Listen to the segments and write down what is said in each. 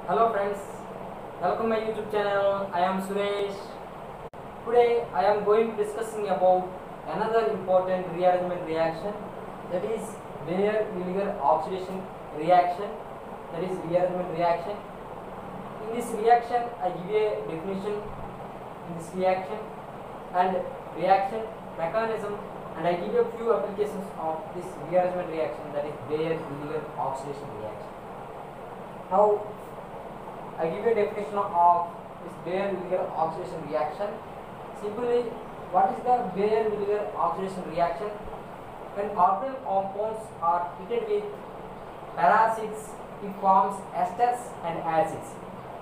Hello friends, welcome my YouTube channel. I am Suresh. Today I am going to discussing about another important rearrangement reaction, that is Baeyer-Villiger oxidation reaction, that is rearrangement reaction. In this reaction I give a definition in this reaction and reaction mechanism, and I give a few applications of this rearrangement reaction, that is Baeyer-Villiger oxidation reaction. Now I give you a definition of this Baeyer-Villiger oxidation reaction. Simply, what is the Baeyer-Villiger oxidation reaction? When carbonyl compounds are treated with paracids, it forms esters and acids.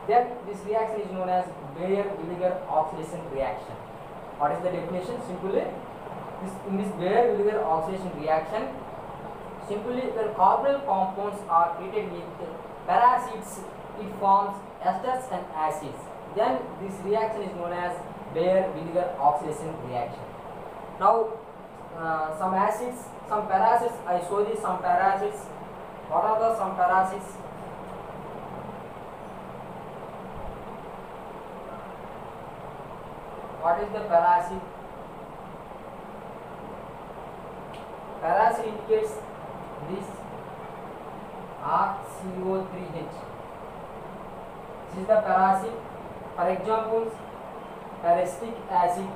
Then this reaction is known as Baeyer-Villiger oxidation reaction. What is the definition? Simply, in this Baeyer-Villiger oxidation reaction, simply when carbonyl compounds are treated with paracids, it forms esters and acids. Then this reaction is known as Baeyer-Villiger oxidation reaction. Now some acids, some paracids, I show you some paracids. What are the some paracids? What is the paracid? Paracid indicates this RCO3H. This is the paracid. For example, paracetic acid,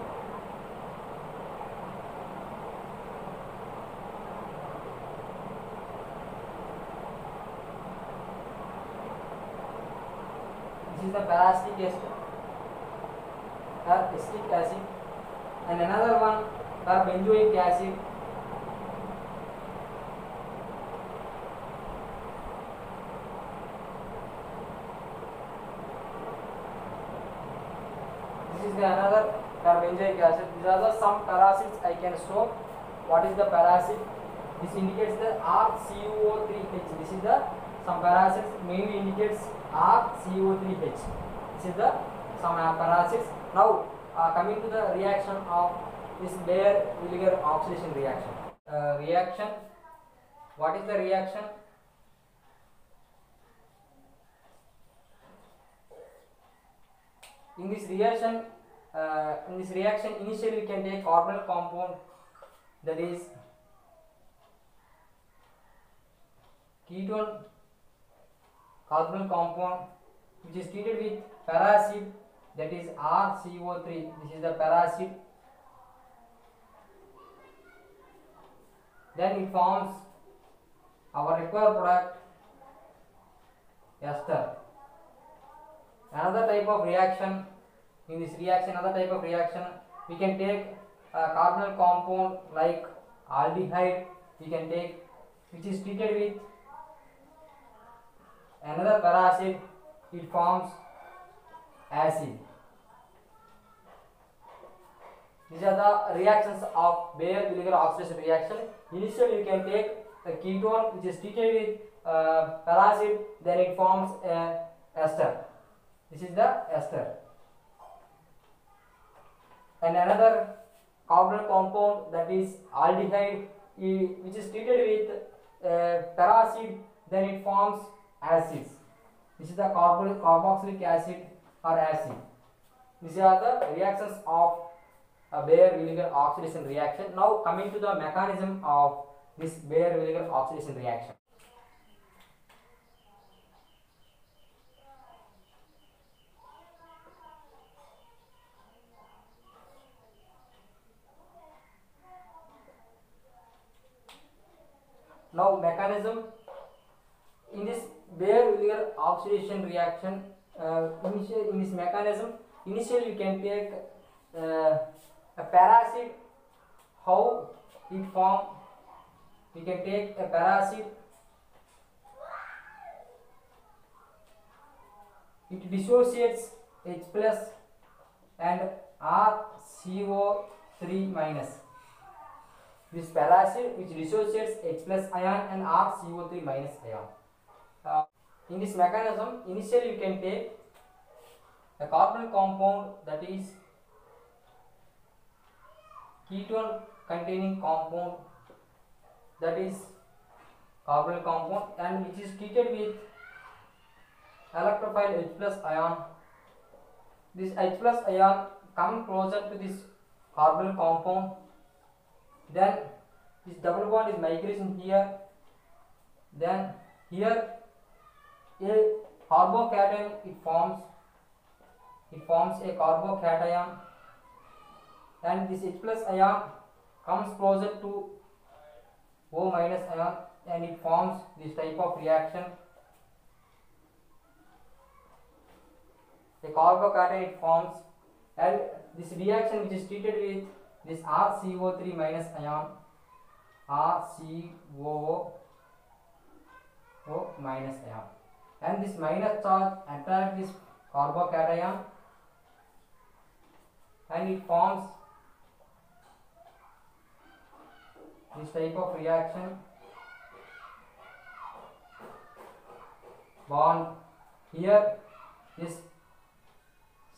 this is the paracetic acid, and another one benzoic acid. This is the another benzoic acid. These are the some paracids I can show. What is the paracid? This indicates the RCO3H. This is the some paracids mainly indicates RCO3H. This is the some paracids. Now coming to the reaction of this Baeyer-Villiger oxidation reaction. Reaction. What is the reaction? In this reaction, initially we can take carbonyl compound, that is ketone carbonyl compound, which is treated with paracid, that is RCO3. This is the paracid. Then it forms our required product, ester. Another type of reaction, in this reaction, we can take a carbonyl compound like aldehyde, we can take, which is treated with another paracid, it forms acid. These are the reactions of Baeyer-Villiger oxidation reaction. Initially you can take a ketone which is treated with paracid, then it forms a ester. This is the ester. And another carbonyl compound, that is aldehyde, which is treated with paracid, then it forms acids. This is the carboxylic acid or acid. These are the reactions of Baeyer-Villiger oxidation reaction. Now coming to the mechanism of this Baeyer-Villiger oxidation reaction. Now mechanism in this Baeyer-Villiger oxidation reaction, in this mechanism, initially you can take a paracid. How it form? We can take a paracid, it dissociates H plus and RCO3 minus. This paracid which dissociates H plus ion and RCO3 minus ion. In this mechanism, initially you can take a carbonyl compound, that is ketone containing compound, that is carbonyl compound, and which is treated with electrophile H plus ion. This H plus ion come closer to this carbonyl compound. Then this double bond is migration here. Then here a carbocation it forms a carbocation, and this H plus ion comes closer to O minus ion and it forms this type of reaction. A carbocation it forms, and this reaction which is treated with this RCO3 minus ion, RCOO minus ion, and this minus charge attracts this carbocation and it forms this type of reaction. Bond here this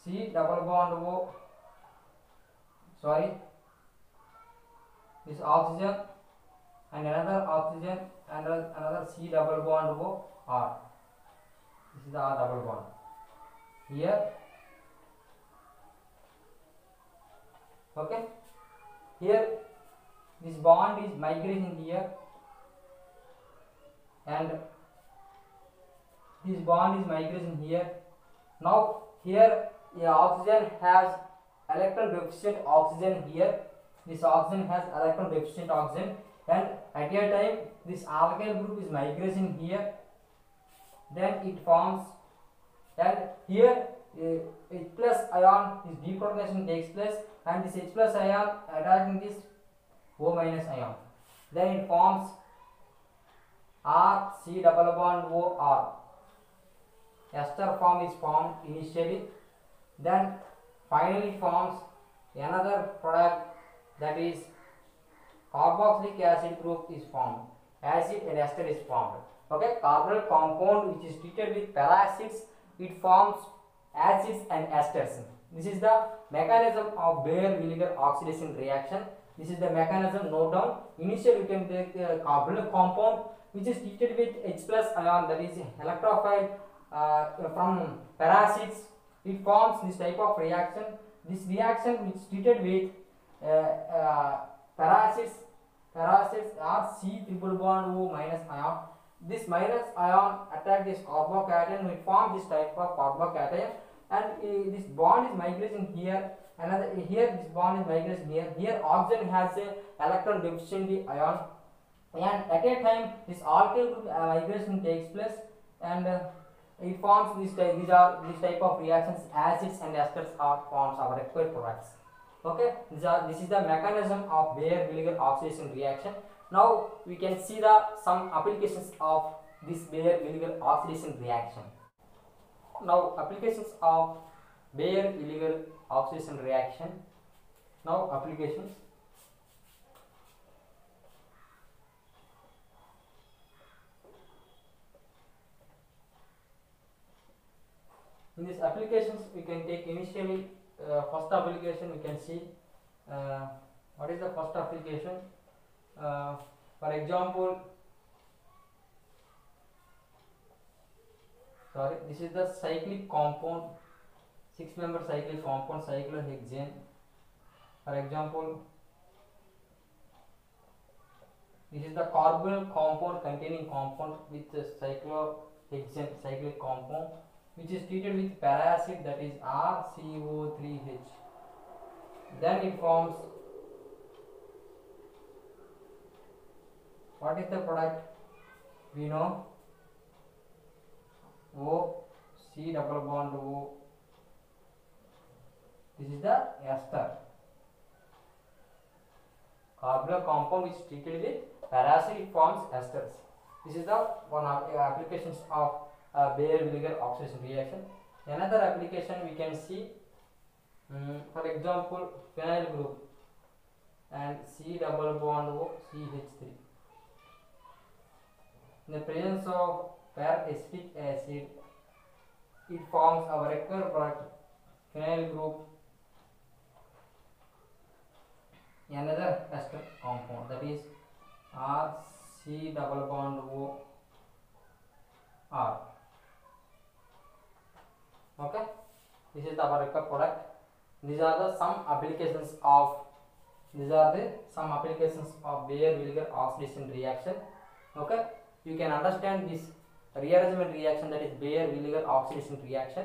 C double bond O, this oxygen and another oxygen and another C double bond O R. This is the R double bond. Here, okay. Here, this bond is migrating here, and this bond is migrating here. Now, here the oxygen has electron deficient oxygen here. This oxygen has electron deficient oxygen, and at a time this alkyl group is migrating here. Then it forms, and here H plus ion, this deprotonation takes place, and this H plus ion attacking this O minus ion. Then it forms R C double bond O R. Ester form is formed initially, then finally forms another product, that is carboxylic acid group is formed. Acid and ester is formed. Okay, carbonyl compound which is treated with peracids, it forms acids and esters. This is the mechanism of Baeyer-Villiger oxidation reaction. This is the mechanism. Note down. Initially, you can take the carbonyl compound which is treated with H plus ion, that is electrophile from peracids. It forms this type of reaction. This reaction which is treated with peracids are C triple bond O minus ion. This minus ion attack this carbocation, it forms this type of carbocation, and this bond is migrating here. Another here this bond is migrating here. Here oxygen has a electron deficient ion, and at a time this alkyl group migration takes place, and it forms this type. These are this type of reactions. Acids and esters are forms our required products. Okay, this is the mechanism of Baeyer-Villiger oxidation reaction. Now we can see some applications of this Baeyer-Villiger oxidation reaction. Now applications of Baeyer-Villiger oxidation reaction. Now applications. In these applications we can take initially first application. We can see what is the first application. For example, this is the cyclic compound, 6-member cyclic compound, cyclohexane. For example, this is the carbonyl compound containing compound with cyclohexane cyclic compound, which is treated with peracid, that is RCO3H. Then it forms, what is the product? We know O C double bond O. This is the ester. Carbonyl compound which is treated with peracid, it forms esters. This is the one of applications of Baeyer-Villiger oxidation reaction. Another application we can see, for example, phenyl group and C double bond O CH3. In the presence of peracetic acid, it forms our required product, phenyl group, another ester compound, that is RC double bond O R. This is the our product. These are the some applications of Bayer vinegar oxidation reaction. Okay, you can understand this rearrangement reaction, that is Bayer vinegar oxidation reaction.